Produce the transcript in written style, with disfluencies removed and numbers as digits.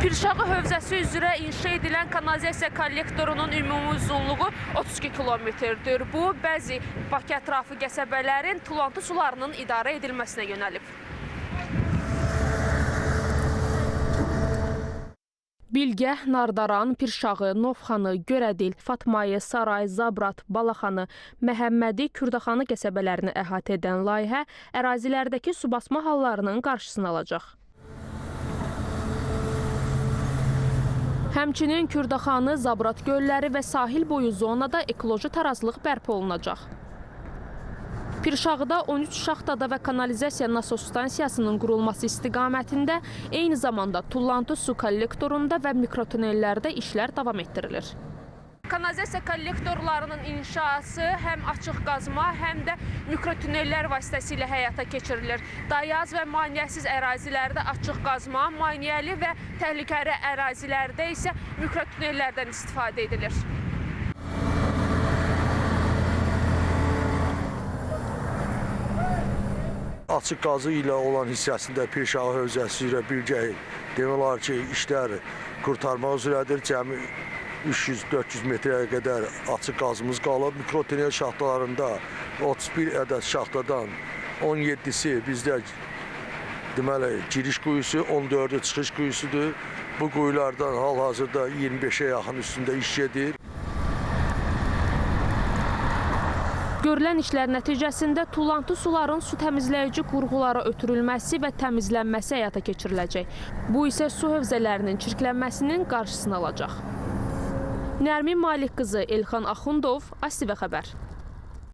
Pirşağı hövzəsi üzrə inşa edilən kanalizasiya kollektorunun ümumi uzunluğu 32 kilometrdir. Bu, bəzi Bakı ətrafı qəsəbələrin tullantı sularının idarə edilməsinə yönəlib. Bilgəh, Nardaran, Pirşağı, Novxanı, Görədil, Fatmayı, Saray, Zabrat, Balaxanı, Məhəmmədi, Kürdaxanı qəsəbələrini əhatə edən layihə ərazilərdəki su basma hallarının qarşısını alacaq. Həmçinin Kürdaxanı, Zabrat gölləri və sahil boyu zonada ekoloji tarazlıq bərpa olunacaq. Pirşağıda 13 şaxtada və kanalizasiya nasos stansiyasının qurulması istiqamətində eyni zamanda tullantı su kollektorunda və mikrotunellərdə işlər davam etdirilir. Kanalizasiya kollektorlarının inşası həm açıq qazma, həm də mikrotunellər vasitəsilə həyata keçirilir. Dayaz və maneəsiz ərazilərdə açıq qazma, maneəli və təhlükəli ərazilərdə isə mikrotunellərdən istifadə edilir. Açıq qazı ilə olan hissəsində Pirşağı hövzəsi ilə birgə demək olar ki, işlər qurtarmaq üzrədir. Cəmi 300-400 metrəyə qədər açıq qazımız qalıb. Mikrotunel şaxtalarında 31 ədəd şaxtadan 17-si bizdə deməli giriş quyusu, 14-ü çıxış quyusudur. Bu quyulardan hal-hazırda 25-ə yaxın üstündə iş gedir. Görülən işlər nəticəsində tullantı suların su təmizləyici qurğulara ötürülməsi və təmizlənməsi həyata keçiriləcək. Bu isə su hövzələrinin çirklənməsinin qarşısını alacaq. Nərmin Malik qızı, Elxan Axundov, ATV xəbər.